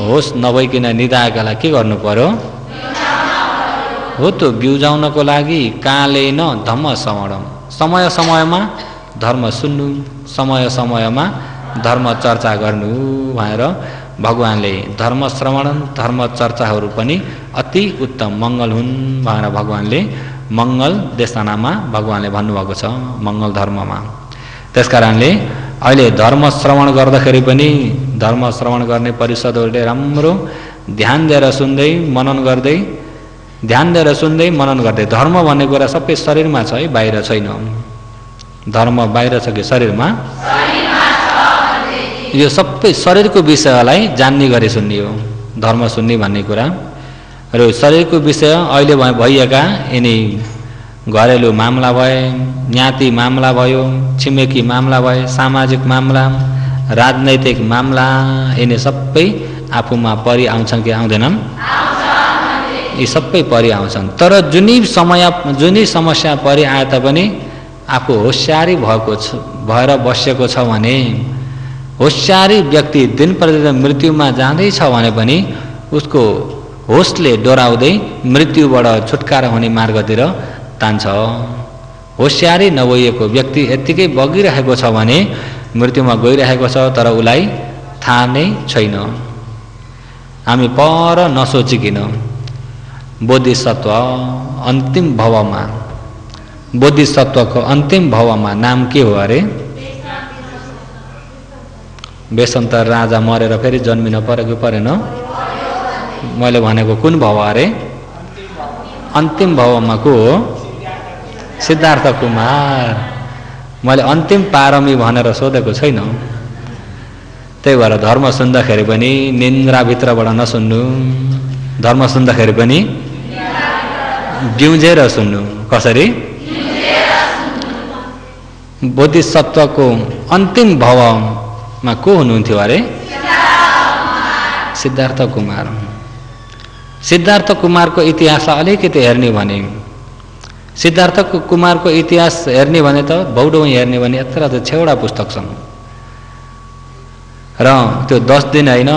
होस नभइकन निदाएकालाई के गर्नु पर्यो हो त बिउजाउनको लागि कालेन धम्म श्रवणम समय समयमा धर्म सुन्नु समय समयमा धर्म चर्चा गर्नु भनेर भगवानले धर्म श्रवण धर्म चर्चाहरू पनि अति उत्तम मङ्गल हुन् भनेर भगवानले मङ्गल देशनामा भगवानले भन्नुभएको छ मङ्गल धर्ममा। त्यसकारणले अहिले धर्म श्रवण गर्दाखेरि पनि धर्म श्रवण गर्ने परिषदहरूले राम्रो ध्यान दिएर सुन्दै मनन गर्दै ध्यान दिएर सुन्दै मनन गर्दै धर्म भन्ने कुरा सबै शरीरमा छ है बाहिर छैन। धर्म बाहिर छ कि शरीरमा यो सबै शरीरको विषयलाई जान्ने गरी सुन्ने हो धर्म सुन्ने भन्ने कुरा र शरीरको विषय अहिले भइएका यिनी घरेलु मामला भए ज्ञाति मामला भयो छिमेकी मामला भए सामाजिक मामला राजनैतिक मामला यिनी सबै आफूमा परि आउँछन् कि आउँदैनन् यी सबै परि आउँछन्। तर जुनै समस्या परि आए तापनि आफू होशियारी भएर बसेको छ भने होशियारी व्यक्ति दिन प्रतिदिन मृत्युमा जाँदैछ भने पनि उसको होसले डोराउँदै मृत्युबाट छुटकारा हुने मार्गतिर तान्छ। होशियारी नभएको व्यक्ति यत्तिकै बगिरहेको छ भने मृत्युमा गइरहेको छ तर उसलाई थाहा नै छैन। हामी पर नसोचिकन बोधिसत्व अन्तिम भवमा बोधिसत्वको अन्तिम भवमा नाम के हो अरे बेसन्तर राजा मरेर फेरि जन्मिन परेको परेन मैले भनेको कुन भव अरे अन्तिम भवमा को हो सिद्धार्थ कुमार। मैले अन्तिम पारमी भनेर सोधेको छैन। त्यही भएर धर्म सुन्दाखेरि पनि निन्द्राभित्रबाट नसुन्नु धर्म सुन्दाखेरि पनि बिउजेर सुन्नु। कसरी बोधिसत्वको अन्तिम भवमा को हुनुहुन्थ्यो अरे सिद्धार्थ कुमार। सिद्धार्थ कुमारको इतिहासलाई अलिकति हेर्ने भने सिद्धार्थ कुमारको इतिहास हेर्ने भने त बौडौँ हेर्ने भने यत्र त 6वटा पुस्तक छन् र त्यो 10 दिन होइन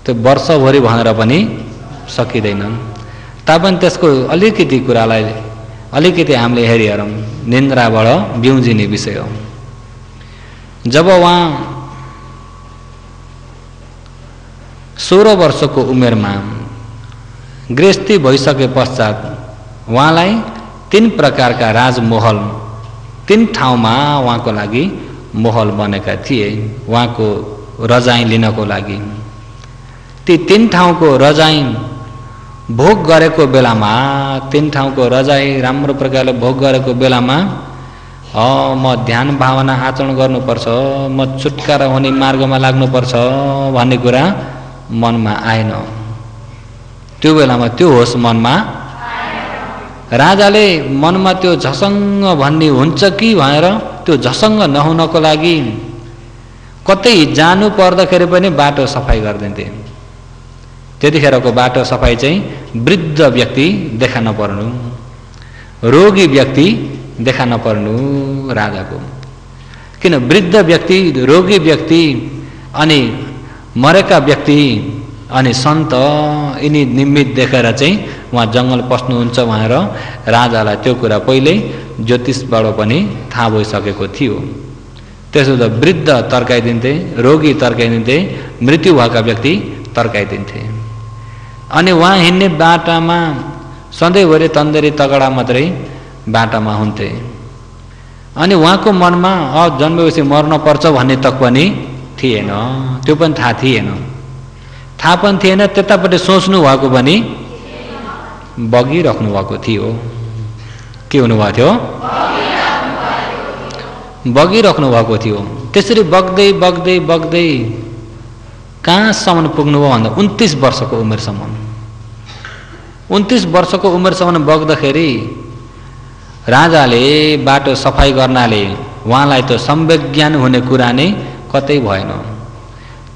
त्यो वर्षभरि भनेर पनि सकिँदैन। तापनि त्यसको अलिकति कुरालाई अलिकति हामीले हेरिहेरौँ निन्द्राबाट बिउजिने विषय हो। जब उहाँ 16 वर्षको उमेरमा गृहस्थी भइसके पश्चात उहाँलाई 3 प्रकारका राजमहल 3 ठाउँमा उहाँको लागि महल बनेका थिए उहाँको रजाई लिनको लागि। ती 3 ठाउँको रजाई भोग गरेको बेलामा 3 ठाउँको रजाई राम्रो प्रकारले भोग गरेको बेलामा म ध्यान भावना आचरण गर्नुपर्छ म छुटकारा हुने मार्गमा लाग्नुपर्छ भन्ने कुरा मनमा आएन। त्यो बेलामा त्यो होस मनमा राजाले मनमा त्यो झसङ्ग भन्ने हुन्छ कि भनेर त्यो झसङ्ग नहुनको लागि कतै जानु पर्दाखेरि पनि बाटो सफाई गरिदिन्थे। त्यतिखेरको बाटो सफाई चाहिँ वृद्ध व्यक्ति देखा नपर्नु रोगी व्यक्ति देखा नपर्नु राजाको। किन वृद्ध व्यक्ति रोगी व्यक्ति अनि मरेका व्यक्ति अनि सन्त यिनी निमित देखेर चाहिँ उहाँ जङ्गल पस्नुहुन्छ भनेर राजालाई त्यो कुरा पहिल्यै ज्योतिषबाट पनि थाहा भइसकेको थियो। त्यसो त वृद्ध तर्काइदिन्थे रोगी तर्काइदिन्थे मृत्यु भएका व्यक्ति तर्काइदिन्थे। अनि उहाँ हिँड्ने बाटामा सधैँभरि तन्दरी तगडा मात्रै बाटामा हुन्थे। अनि उहाँको मनमा जन्मेपछि मर्न पर्छ भन्ने तक पनि थिएन त्यो पनि थाहा थिएन त्यतापट्टि सोच्नु भएको पनि बगिराख्नु भएको थियो। के हुनुभएको थियो बगिराख्नु भएको थियो। त्यसरी बग्दै बग्दै बग्दै कहाँसम्म पुग्नुभयो भन्दा 29 वर्षको उमेरसम्म 29 वर्षको उमेरसम्म बग्दाखेरि राजाले बाटो सफाई गर्नाले उहाँलाई त संवेज्ञान हुने कुरा नै कतै भएन।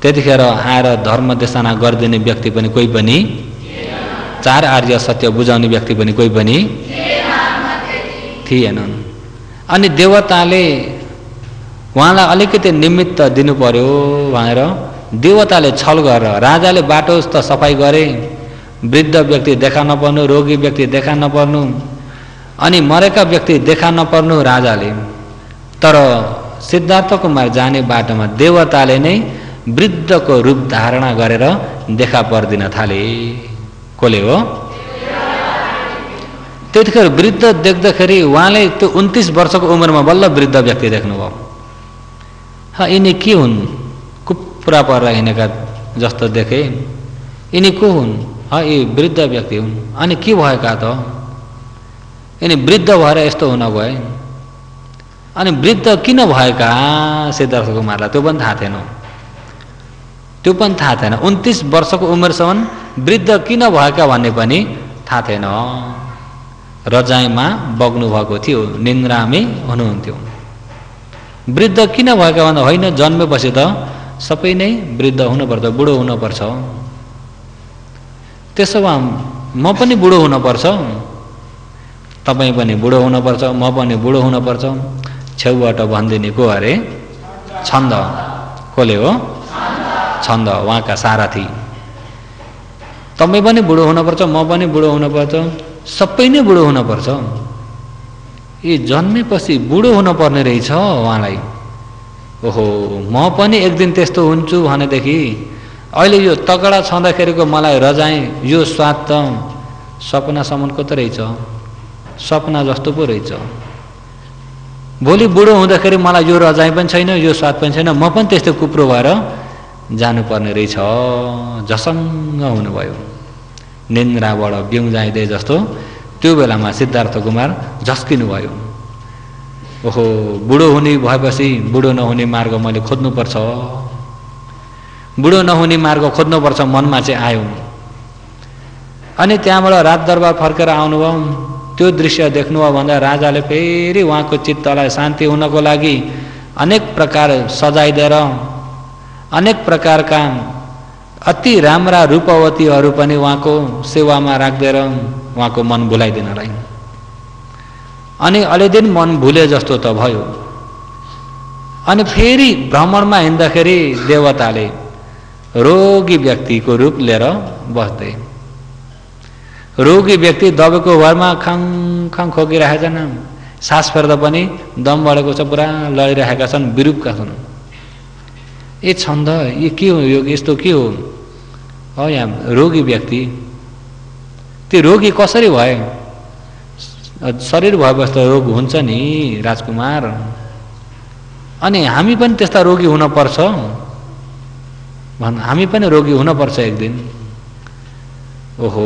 त्यतिखेर आएर धर्म देशना गरिदिने व्यक्ति पनि कोही पनि 4 आर्य सत्य बुझाउने व्यक्ति पनि कोही पनि थिएनन्। अनि देवताले उहाँलाई अलिकति निमित्त दिनु पर्यो भनेर देवताले छल गरेर राजाले बाटो त सफाई गरे, वृद्ध व्यक्ति देखा नपर्नु, रोगी व्यक्ति देखा नपर्नु, अनि मरेका व्यक्ति देखा नपर्नु राजाले। तर सिद्धार्थ कुमार जाने बाटोमा देवताले नै वृद्धको रूप धारणा गरेर देखा पर्दिन थाले। कसले हो? त्यतिखेर वृद्ध देख्दाखेरि उहाँले त्यो 29 वर्षको उमेरमा बल्ल वृद्ध व्यक्ति देख्नुभयो। यिनी के हुन्? कुपुरा परेर हिँडेका जस्तो देखे। यिनी को हुन्? यी वृद्ध व्यक्ति हुन्। अनि के भएका त? यिनी वृद्ध भएर यस्तो हुन गए। अनि वृद्ध किन भएका सिद्धार्थ कुमारलाई त्यो पनि थाहा थिएन। 29 वर्षको उमेरसम्म वृद्ध किन भएका भन्ने पनि थाहा थिएन। रजाइमा बग्नु भएको थियो, निन्द्रामै हुनुहुन्थ्यो। वृद्ध किन भएका भन्दा होइन, जन्मेपछि त सबै नै वृद्ध हुनुपर्छ, बुढो हुनुपर्छ। त्यसो भए म पनि बुढो हुनुपर्छ, तपाईँ पनि बुढो हुनुपर्छ, म पनि बुढो हुनुपर्छ। छेउबाट भनिदिने को अरे? छन्द। कसले हो? छन्द, उहाँका सारथी। तपाईँ पनि बुढो हुनुपर्छ, म पनि बुढो हुनुपर्छ, सबै नै बुढो हुनुपर्छ। यी जन्मेपछि बुढो हुनुपर्ने रहेछ उहाँलाई। ओहो, म पनि एक दिन त्यस्तो हुन्छु भनेदेखि अहिले यो तगडा छँदाखेरिको मलाई रजाएँ यो स्वाद त सपनासम्मको त रहेछ, सपना जस्तो पो रहेछ। भोलि बुढो हुँदाखेरि मलाई यो रजाइ पनि छैन, यो स्वाद पनि छैन, म पनि त्यस्तो कुप्रो भएर जानुपर्ने रहेछ। झसङ्ग हुनुभयो, निन्द्राबाट बिउजाइदे जस्तो। त्यो बेलामा सिद्धार्थ कुमार झस्किनु भयो। ओहो, बुढो हुने भएपछि बुढो नहुने मार्ग मैले खोज्नुपर्छ, बुढो नहुने मार्ग खोज्नुपर्छ मनमा चाहिँ आयो। अनि त्यहाँबाट राजदरबार फर्केर आउनुभयो। त्यो दृश्य देख्नुभयो भन्दा राजाले फेरि उहाँको चित्तलाई शान्ति हुनको लागि अनेक प्रकार सजाइदिएर अनेक प्रकारका अति राम्रा रूपवतीहरू पनि उहाँको सेवामा राखिदिएर उहाँको मन भुलाइदिनलाई। अनि अलि दिन मन भुले जस्तो त भयो। अनि फेरि भ्रमणमा हिँड्दाखेरि देवताले रोगी व्यक्तिको रूप लिएर बस्दै, रोगी व्यक्ति दबेको भरमा खाङ खाङ खोकिरहेका छन्, सास फेर्दा पनि दम बढेको छ, पुरा लडिरहेका छन्, विरूपका छन्। ए छन्द, यो के हो? यो यस्तो के हो? यहाँ रोगी व्यक्ति। त्यो रोगी कसरी भए? शरीर भएपछि त रोग हुन्छ नि राजकुमार। अनि हामी पनि त्यस्ता रोगी हुनुपर्छ, हामी पनि रोगी हुनुपर्छ एक दिन। ओहो,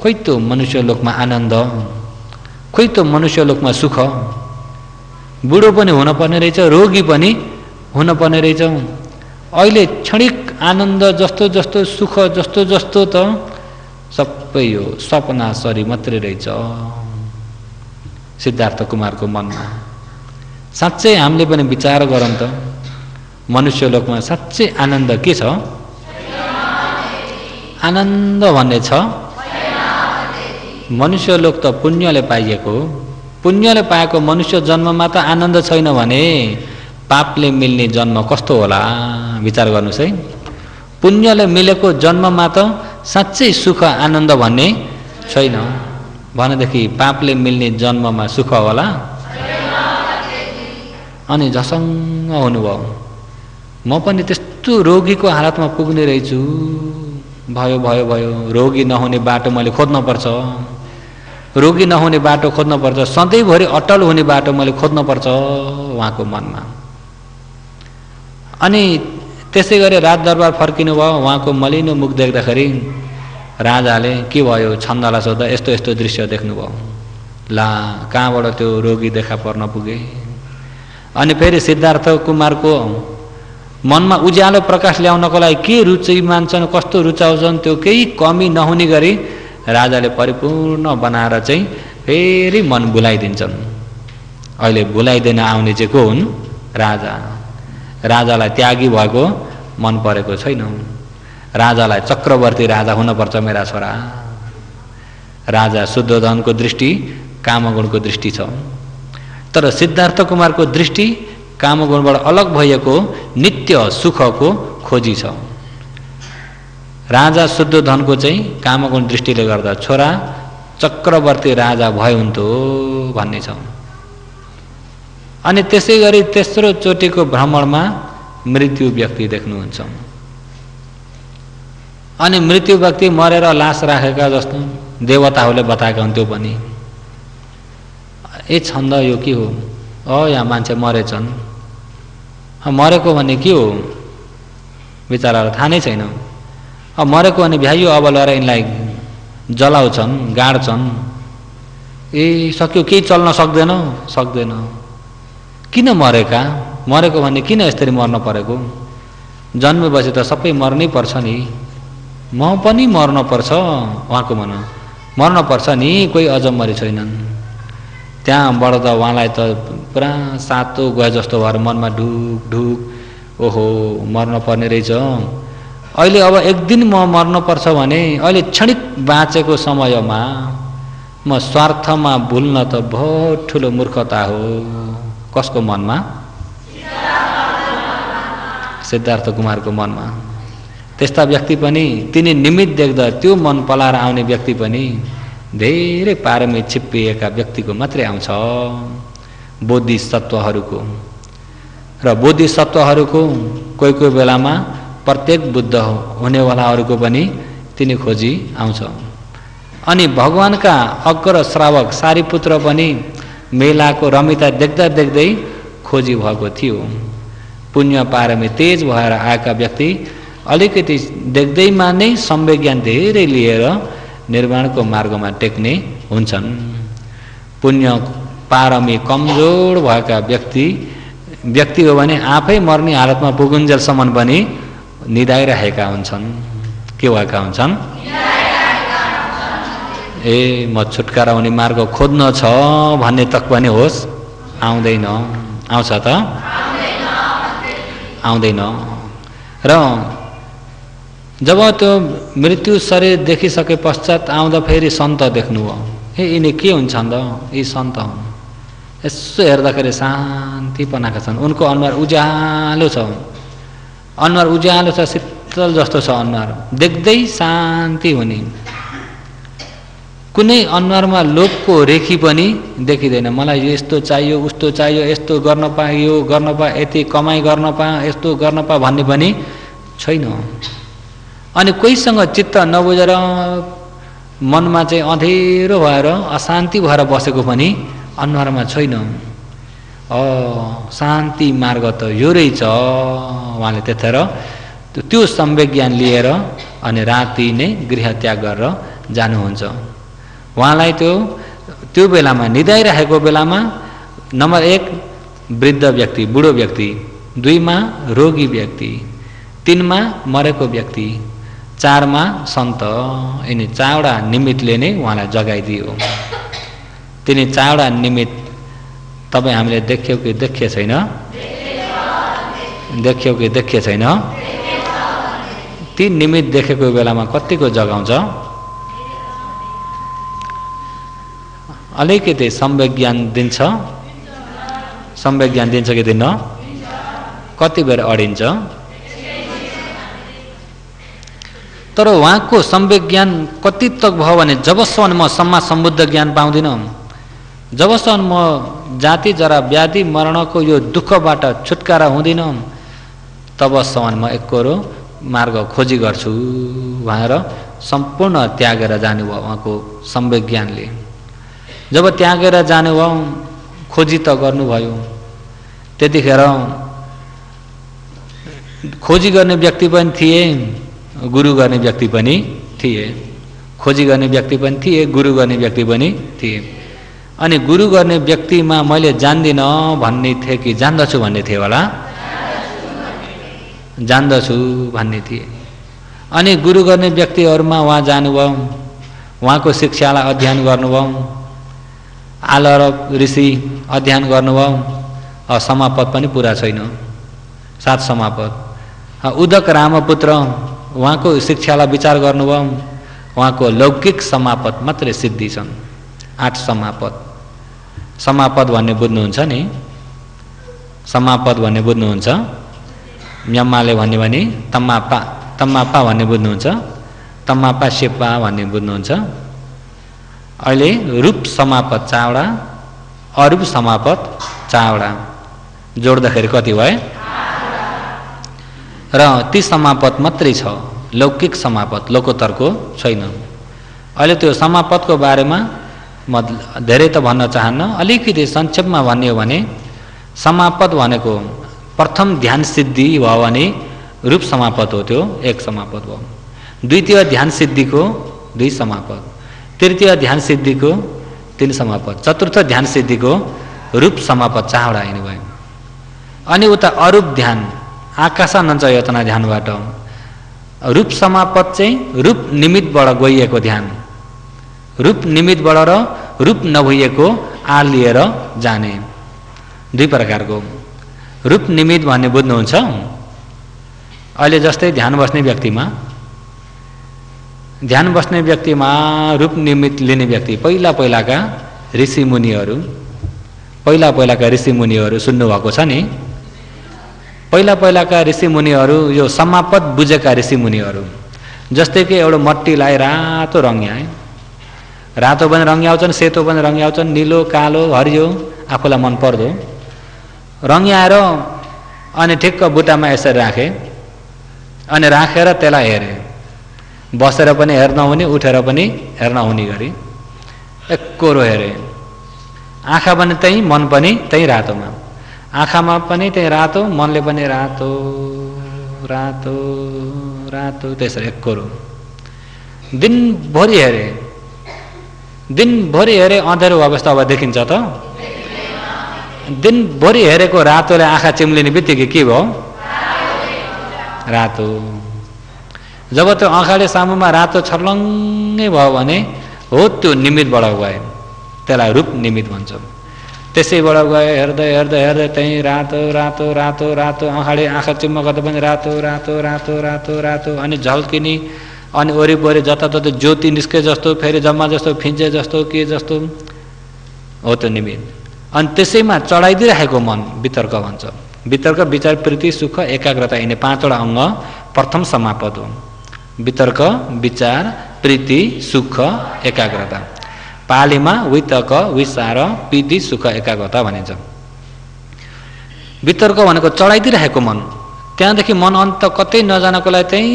खोइ त मनुष्य लोकमा आनन्द, खोइ त मनुष्य लोकमा सुख। बुढो पनि हुनुपर्ने रहेछ, रोगी पनि हुनुपर्ने रहेछ। अहिले क्षणिक आनन्द जस्तो जस्तो, सुख जस्तो जस्तो त सबै यो सपना सरी मात्रै रहेछ सिद्धार्थ कुमारको मनमा। साँच्चै हामीले पनि विचार गरौँ त, मनुष्य लोकमा साँच्चै आनन्द के छ? आनन्द भन्ने छ? मनुष्य लोक त पुण्यले पाइएको, पुण्यले पाएको मनुष्य जन्ममा त आनन्द छैन भने पापले मिल्ने जन्म कस्तो होला? विचार गर्नुहोस् है। पुण्यले मिलेको जन्ममा त साँच्चै सुख आनन्द भन्ने छैन भनेदेखि पापले मिल्ने जन्ममा सुख होला? अनि झसङ्ग हुनुभयो। म पनि त्यस्तो रोगीको हालतमा पुग्ने रहेछु। भयो भयो भयो, रोगी नहुने बाटो मैले खोज्नुपर्छ, रोगी नहुने बाटो खोज्नुपर्छ, सधैँभरि अटल हुने बाटो मैले खोज्नुपर्छ उहाँको मनमा। अनि त्यसै गरी राजदरबार फर्किनु भयो। उहाँको मलिनो मुख देख्दाखेरि राजाले के भयो छन्दलाई सोद्धा यस्तो यस्तो दृश्य देख्नुभयो। ला, कहाँबाट त्यो रोगी देखा पर्न पुगे? अनि फेरि सिद्धार्थ कुमारको मनमा उज्यालो प्रकाश ल्याउनको लागि के रुचि मान्छन्, कस्तो रुचाउँछन्, त्यो केही कमी नहुने गरी राजाले परिपूर्ण बनाएर चाहिँ फेरि मन भुलाइदिन्छन्। अहिले भुलाइदिन आउने चाहिँ को हुन्? राजा। राजालाई त्यागी भएको मन परेको छैन। राजालाई चक्रवर्ती राजा हुनुपर्छ मेरा छोरा। राजा शुद्धोधनको दृष्टि कामगुणको दृष्टि छ, तर सिद्धार्थ कुमारको दृष्टि कामगुणबाट अलग भएको नित्य सुखको खोजी छ। राजा शुद्धोधनको चाहिँ कामगुण दृष्टिले गर्दा छोरा चक्रवर्ती राजा भए हुन्थ्यो भन्ने छ। अनि त्यसै गरी तेस्रो चोटिको भ्रमणमा मृत्यु व्यक्ति देख्नुहुन्छ। अनि मृत्यु व्यक्ति मरेर लास राखेका जस्तो देवताहरूले बताएका हुन्थ्यो पनि। ए छन्द यो के हो? यहाँ मान्छे मरेछन्, मरेको भने के हो बिचरालाई थाहा नै छैन। मरेको भने भ्याइयो, अब लगेर यिनलाई जलाउँछन्, गाड्छन्। ए सक्यो, केही चल्न सक्दैन, सक्दैन। किन मरेका? मरेको भने किन यसरी मर्न परेको? जन्मेपछि त सबै मर्नै पर्छ नि, म पनि मर्न पर्छ। उहाँको मन मर्न पर्छ नि, कोही अझ मरि छैनन्। त्यहाँबाट त उहाँलाई त पुरा सातो गए जस्तो भएर मनमा ढुक ढुक, ओहो मर्न पर्ने रहेछ। अहिले अब एक दिन म मर्न पर्छ भने अहिले क्षणिक बाँचेको समयमा म स्वार्थमा भुल्न त बहुत ठुलो मूर्खता हो। कसको मनमा? सिद्धार्थ कुमारको मनमा। त्यस्ता व्यक्ति पनि, तिनी निमित्त देख्दा त्यो मन पलाएर आउने व्यक्ति पनि धेरै पारमी छिप्पिएका व्यक्तिको मात्रै आउँछ, बोधिसत्वहरूको। र बोधिसत्वहरूको कोही कोही बेलामा प्रत्येक बुद्ध हुनेवालाहरूको पनि तिनी खोजी आउँछ। अनि भगवानका अग्र श्रावक सारीपुत्र पनि मेलाको रमिता देख्दा देख्दै खोजी भएको थियो। पुण्य पारमी तेज भएर आएका व्यक्ति अलिकति देख्दैमा नै सम्वेज्ञान धेरै लिएर निर्वाणको मार्गमा टेक्ने हुन्छन्। पुण्य पारमी कमजोर भएका व्यक्ति हो भने आफै मर्ने हालतमा पुगुन्जेलसम्म पनि निदाइरहेका हुन्छन्। के भएका हुन्छन्? ए म छुटकारा हुने मार्ग खोज्न छ भन्ने तक पनि होस् आउँदैन। आउँछ त? आउँदैन। र जब त्यो मृत्यु शरीर देखिसके पश्चात आउँदा फेरि सन्त देख्नु हो। ए यिनी के हुन्छन् त? यी सन्त हुन्। यसो हेर्दाखेरि शान्तिपनाका छन्। उनको अनुहार उज्यालो छ, अनुहार उज्यालो छ, शीतल जस्तो छ अनुहार, देख्दै शान्ति हुने। कुनै अनुहारमा लोभको रेखी पनि देखिँदैन। मलाई यस्तो चाहियो, उस्तो चाहियो, यस्तो गर्न पाए, यो गर्न पाए, यति कमाइ गर्न पाए, यस्तो गर्न पाए भन्ने पनि छैन। अनि कोहीसँग चित्त नबुझेर मनमा चाहिँ अँधेरो भएर अशान्ति भएर बसेको पनि अनुहारमा छैन। शान्ति मार्ग त यो रहेछ। उहाँले त्यतिखेर त्यो सम्वेज्ञान लिएर अनि राति नै गृह त्याग गरेर जानुहुन्छ। उहाँलाई त्यो बेलामा निदाइरहेको बेलामा नम्बर 1 वृद्ध व्यक्ति, बुढो व्यक्ति, 2 मा रोगी व्यक्ति, 3 मा मरेको व्यक्ति, 4 मा सन्त। यिनी 4वटा निमित्तले नै उहाँलाई जगाइदियो। तिनी 4वटा निमित्त तपाईँ हामीले देख्यौ कि देखे छैन? देख्यौ कि देखे छैन? ती निमित्त देखेको बेलामा कतिको जगाउँछ? अलिकति सम्वेज्ञान दिन्छ? सम्वेज्ञान दिन्छ कि दिन्न? कति बेर अडिन्छ? तर उहाँको सम्वेज्ञान कति तक भयो भने जबसम्म म सम्मा सम्बुद्ध ज्ञान पाउँदिनँ, जबसम्म म जाति जरा व्याधि मरणको यो दुःखबाट छुटकारा हुँदिन, तबसम्म म एकरो मार्ग खोजी गर्छु भनेर सम्पूर्ण त्यागेर जानुभयो उहाँको सम्वेज्ञानले। जब त्यागेर जानुभयो, खोजी त गर्नुभयो, त्यतिखेर खोजी गर्ने व्यक्ति पनि थिए, गुरु गर्ने व्यक्ति पनि थिए। खोजी गर्ने व्यक्ति पनि थिए, गुरु गर्ने व्यक्ति पनि थिए। अनि गुरु गर्ने व्यक्तिमा मैले जान्दिनँ भन्ने थिए कि जान्दछु भन्ने थिए होला? जान्दछु भन्ने थिए। अनि गुरु गर्ने व्यक्तिहरूमा उहाँ जानुभयो, उहाँको शिक्षालाई अध्ययन गर्नुभयो, आलर ऋषि अध्ययन गर्नुभयो। समापद पनि पुरा छैन, 7 समापद। उदक रामपुत्र उहाँको शिक्षालाई विचार गर्नुभयो, उहाँको लौकिक समापद मात्रै सिद्धि छन्, 8 समापद। समापद भन्ने बुझ्नुहुन्छ नि? समापद भन्ने बुझ्नुहुन्छ? म्याम्माले भन्ने भने तम्मापा तम्मापा भन्ने बुझ्नुहुन्छ? तम्मापा सेप्पा भन्ने बुझ्नुहुन्छ? अहिले रूप समापद चावडा, अरूप समापद चावडा जोड्दाखेरि कति भयो? र ती समापद मात्रै छ, लौकिक समापद, लोकोत्तरको छैन। अहिले त्यो समापदको बारेमा म धेरै त भन्न चाहन्न, अलिकति संक्षेपमा भन्ने हो भने समापद भनेको प्रथम ध्यान सिद्धि भयो भने रूप समापद हो, त्यो एक समापद भयो। द्वितीय ध्यान सिद्धिको 2 समापद, तृतीय ध्यान सिद्धिको 3 समापद, चतुर्थ ध्यान सिद्धिको रूप समापद चावडा हिँड्नु भयो। अनि उता अरूप ध्यान आकाशानञ्च यतना ध्यानबाट रूप समापद चाहिँ रूप निमित्तबाट गइएको ध्यान, रूप निमित्तबाट र रूप नभइएको आड लिएर जाने 2 प्रकारको। रूप निमित्त भन्ने बुझ्नुहुन्छ? अहिले जस्तै ध्यान बस्ने व्यक्तिमा रूप निमित्त लिने व्यक्ति पहिलाका ऋषिमुनिहरू सुन्नुभएको छ नि? पहिलाका ऋषिमुनिहरू यो समापद बुझेका ऋषिमुनिहरू, जस्तै कि एउटा मट्टीलाई रातो रङ्ग्याए, रातो पनि रङ्ग्याउँछन्, सेतो पनि रङ्ग्याउँछन्, निलो कालो हरियो आफूलाई मन पर्दो रङ्ग्याएर अनि ठिक्क बुट्टामा यसरी राखे, अनि राखेर त्यसलाई हेरे, बसेर पनि हेर्न हुने, उठेर पनि हेर्न हुने गरी एककोरो हेरे। आँखा पनि त्यही, मन पनि त्यही रातोमा, आँखामा पनि त्यही रातो, मनले पनि रातो रातो रातो, त्यसरी एककोरो दिनभरि हेरे। अँधेरो अवस्था अब देखिन्छ त? दिनभरि हेरेको रातोले आँखा चिम्लिने बित्तिकै के भयो? रातो। जब त्यो आँखाले सामुमा रातो छर्लङ्गै भयो भने हो त्यो निमित्तबाट गयो, त्यसलाई रूप निमित्त भन्छ। त्यसैबाट गयो हेर्दै हेर्दै हेर्दै त्यही रातो रातो रातो रातो, आँखाले आँखा चिम्म गर्दा पनि रातो रातो रातो रातो रातो, अनि झल्किने, अनि वरिपरि जताततै ज्योति निस्के जस्तो, फेरि जम्मा जस्तो, फिन्चे जस्तो, के जस्तो हो त्यो निमित्त। अनि त्यसैमा चढाइदिइराखेको मन वितर्क भन्छ। वितर्क विचार प्रीति सुख एकाग्रता, यिनी 5वटा अङ्ग प्रथम समापद हो। वितर्क विचार प्रीति सुख एकाग्रता, पालीमा वितर्क विचार प्रीति सुख एकाग्रता भनिन्छ। वितर्क भनेको चढाइदिइराखेको मन, त्यहाँदेखि मन अन्त कतै नजानको लागि त्यही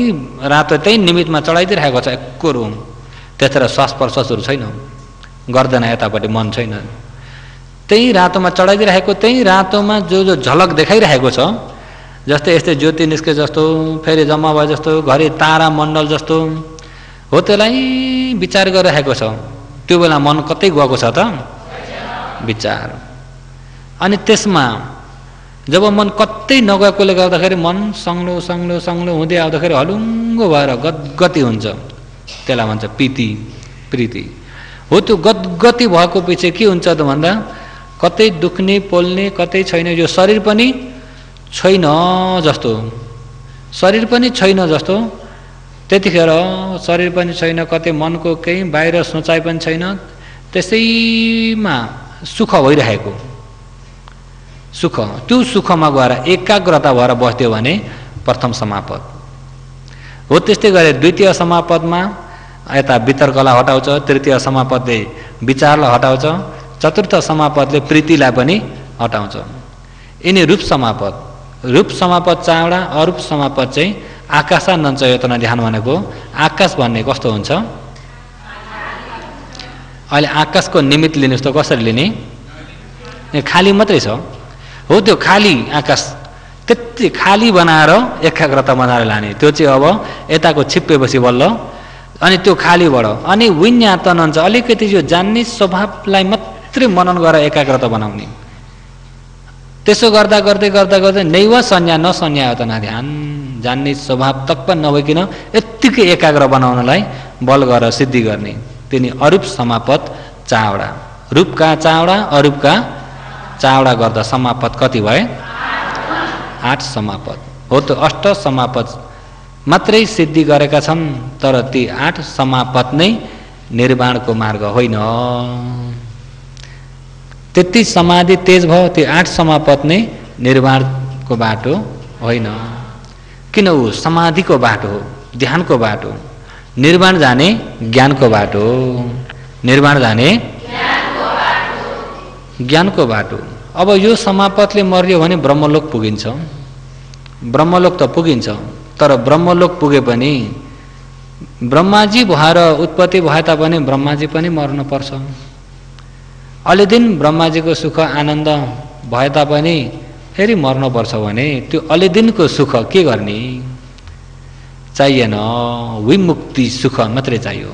रातो त्यही निमित्तमा चढाइदिइरहेको छ एककोरो। त्यतिखेर श्वास प्रश्वासहरू छैन, गर्दैन यतापट्टि, मन छैन, त्यही रातोमा चढाइदिइरहेको, त्यही रातोमा जो झलक देखाइरहेको छ, जस्तै यस्तै ज्योति निस्के जस्तो, फेरि जम्मा भए जस्तो, घरि तारा मण्डल जस्तो हो, त्यसलाई विचार गरिरहेको छ। त्यो बेला मन कतै गएको छ त? विचार। अनि त्यसमा जब मन कतै नगएकोले गर्दाखेरि मन सङ्लो सङ्लो सङ्लो हुँदै आउँदाखेरि हलुङ्गो भएर गदगति हुन्छ, त्यसलाई भन्छ प्रीति हो। त्यो गदगति भएको पछि के हुन्छ त भन्दा कतै दुख्ने पोल्ने कतै छैन, यो शरीर पनि छैन जस्तो, त्यतिखेर शरीर पनि छैन, कतै मनको केही बाहिर सोचाइ पनि छैन, त्यसैमा सुख भइरहेको सुख, त्यो सुखमा गएर एकाग्रता भएर बस्थ्यो भने प्रथम समापद हो। त्यस्तै गरे द्वितीय समापदमा यता वितर्कलाई हटाउँछ, तृतीय समापदले विचारलाई हटाउँछ, चतुर्थ समापदले प्रीतिलाई पनि हटाउँछ। यिनी रूप समापद चावडा, अरूप समापद चाहिँ आकाशानञ्च यतना ध्यान भनेको आकाश भन्ने कस्तो हुन्छ? अहिले आकाशको निमित्त लिनुहोस् त, कसरी लिने? खाली मात्रै छ हो, त्यो खाली आकाश त्यति खाली बनाएर एकाग्रता बनाएर लाने, त्यो चाहिँ अब यताको छिप्पेपछि बल्ल, अनि त्यो खालीबाट अनि विज्ञातनञ्च अलिकति यो जान्ने स्वभावलाई मात्रै मनन गरेर एकाग्रता बनाउने। त्यसो गर्दा गर्दै गर्दा गर्दै नैव संज्ञा नसंज्ञायतना ध्यान, जान्ने स्वभाव तक पनि नभइकन यत्तिकै एकाग्र बनाउनलाई बल गरेर सिद्धि गर्ने, तिनी अरूप समापद चावडा। रूपका चावडा अरूपका चावडा गर्दा समापद कति भए? 8 समापद हो। त 8 समापद मात्रै सिद्धि गरेका छन्, तर ती 8 समापद नै निर्वाणको मार्ग होइन। त्यति समाधि तेज भयो, ती 8 समापद नै निर्वाणको बाटो होइन। किन ऊ समाधिको बाटो हो, ध्यानको बाटो। निर्वाण जाने ज्ञानको बाटो, निर्वाण जाने ज्ञानको बाटो। अब यो समापतले मर्यो भने ब्रह्मलोक पुगिन्छ, ब्रह्मलोक त पुगिन्छ, तर ब्रह्मलोक पुगे पनि ब्रह्माजी भएर उत्पत्ति भए तापनि ब्रह्माजी पनि मर्न पर्छ। अलि दिन ब्रह्माजीको सुख आनन्द भए तापनि फेरि मर्न पर्छ भने त्यो अलि दिनको सुख के गर्ने? चाहिएन, विमुक्ति सुख मात्रै चाहियो।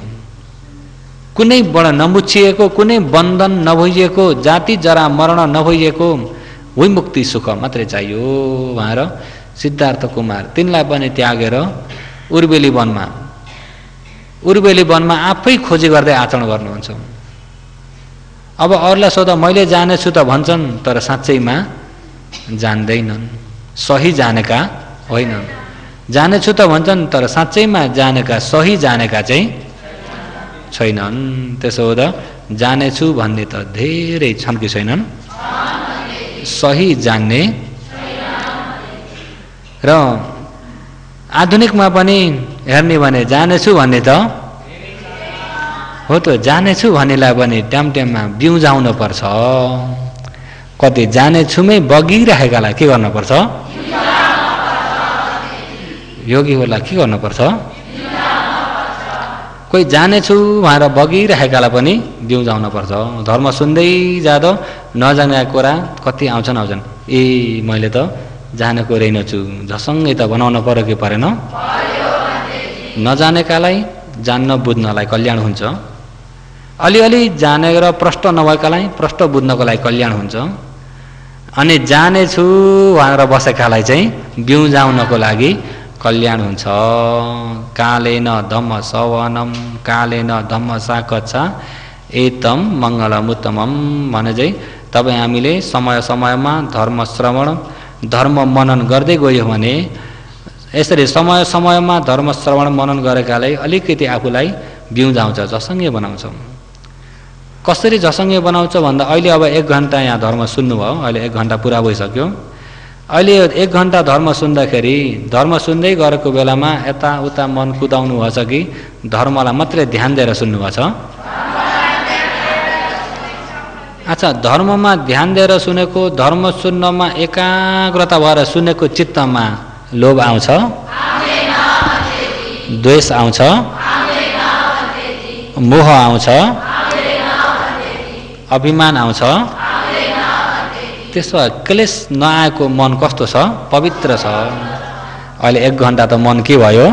कुनैबाट नमुछिएको, कुनै बन्धन नभइएको, जाति जरा मरण नभइएको विमुक्ति सुख मात्रै चाहियो भनेर सिद्धार्थ कुमार तिनलाई पनि त्यागेर उर्बेली वनमा आफै खोजी गर्दै आचरण गर्नुहुन्छ। अब अरूलाई सोधा मैले जानेछु त भन्छन्, तर साँच्चैमा जान्दैनन्, सही जानेका होइनन्। जानेछु त भन्छन्, तर साँच्चैमा जानेका, सही जानेका चाहिँ छैनन्। त्यसो हुँदा जानेछु भन्ने त धेरै छन् कि छैनन्? सही जान्ने र आधुनिकमा पनि हेर्ने भने जानेछु भन्ने त हो, त जानेछु भन्नेलाई पनि ट्यामट्याममा बिउजाउन पर्छ। कति जानेछुमै बगिरहेकालाई के गर्नुपर्छ? योगीहरूलाई के गर्नुपर्छ? कोही जानेछु भनेर बगिरहेकालाई पनि बिउजाउन पर्छ। धर्म सुन्दै जाँदा नजानेका कुरा कति आउँछन्। ए मैले त जानेको रहेनछु, झसङ्गै त बनाउन पर्यो कि परेन? नजानेकालाई जान्न बुझ्नलाई कल्याण हुन्छ, अलिअलि जानेर प्रष्ट नभएकालाई प्रष्ट बुझ्नको लागि कल्याण हुन्छ, अनि जानेछु भनेर बसेकालाई चाहिँ बिउजाउनको लागि कल्याण हुन्छ। कालेन धम्म सवनम कालेन धम्म साकच्छा एतम मङ्गलमुत्तमम भने चाहिँ तपाईँ हामीले समय समयमा धर्म श्रवण धर्म मनन गर्दै गयो भने, यसरी समय समयमा धर्म श्रवण मनन गरेकाले अलिकति आफूलाई बिउजाउँछ, झसङ्गे बनाउँछ। कसरी झसङ्गे बनाउँछ भन्दा अहिले अब 1 घन्टा यहाँ धर्म सुन्नुभयो, अहिले 1 घन्टा पुरा भइसक्यो। अहिले 1 घन्टा धर्म सुन्दाखेरि धर्म सुन्दै गरेको बेलामा यताउता मन कुदाउनु भएछ कि धर्मलाई मात्रै ध्यान दिएर सुन्नुभएछ? अच्छा, धर्ममा ध्यान दिएर सुनेको, धर्म सुन्नमा एकाग्रता भएर सुनेको चित्तमा लोभ आउँछ, द्वेष आउँछ, मोह आउँछ, अभिमान आउँछ। त्यसो क्लेश नआएको मन कस्तो छ? पवित्र छ। अहिले 1 घन्टा त मन के भयो?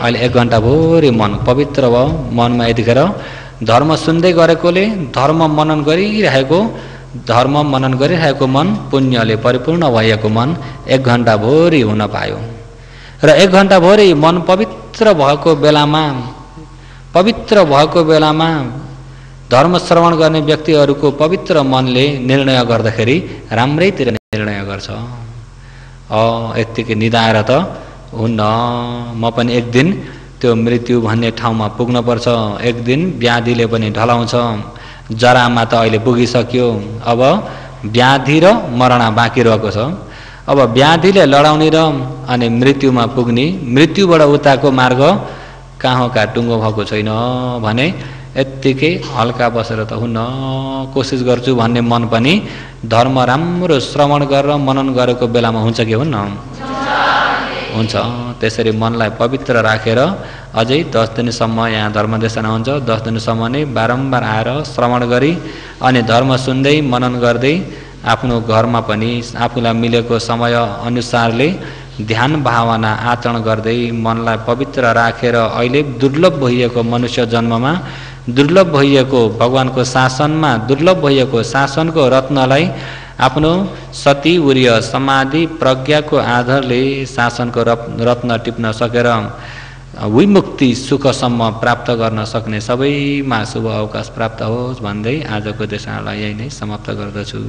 अहिले 1 घन्टा भरि मन पवित्र भयो। मनमा यतिखेर धर्म सुन्दै गरेकोले धर्म मनन गरिरहेको मन पुण्यले परिपूर्ण भएको मन 1 घन्टा भरि हुन पायो। र 1 घन्टा भरि मन पवित्र भएको बेलामा धर्म श्रवण गर्ने व्यक्तिहरूको पवित्र मनले निर्णय गर्दाखेरि राम्रैतिर निर्णय गर्छ। यत्तिकै निदाएर त हुन्न, म पनि एक दिन त्यो मृत्यु भन्ने ठाउँमा पुग्नुपर्छ। एक दिन व्याधिले पनि ढलाउँछ, जरामा त अहिले पुगिसक्यो, अब व्याधि र मरण बाँकी रहेको छ। अब व्याधिले लडाउने र अनि मृत्युमा पुग्ने, मृत्युबाट उताको मार्ग कहाँ हो, कहाँ टुङ्गो भएको छैन भने यत्तिकै हल्का बसेर त हुन्न, कोसिस गर्छु भन्ने मन पनि धर्म राम्रो श्रवण गरेर मनन गरेको बेलामा हुन्छ कि हुन्न? हुन्छ। त्यसरी मनलाई पवित्र राखेर अझै 10 दिनसम्म यहाँ धर्मदेशना हुन्छ। 10 दिनसम्म नै बारम्बार आएर श्रवण गरी अनि धर्म सुन्दै मनन गर्दै आफ्नो घरमा पनि आफूलाई मिलेको समय अनुसारले ध्यान भावना आचरण गर्दै मनलाई पवित्र राखेर अहिले दुर्लभ भइएको मनुष्य जन्ममा, दुर्लभ भइएको भगवानको शासनमा, दुर्लभ भइएको शासनको रत्नलाई आफ्नो सती वीर्य समाधि प्रज्ञाको आधारले शासनको रत्न टिप्न सकेर विमुक्ति सुखसम्म प्राप्त गर्न सक्ने सबैमा शुभ अवकाश प्राप्त होस् भन्दै आजको देशनालाई यही नै समाप्त गर्दछु।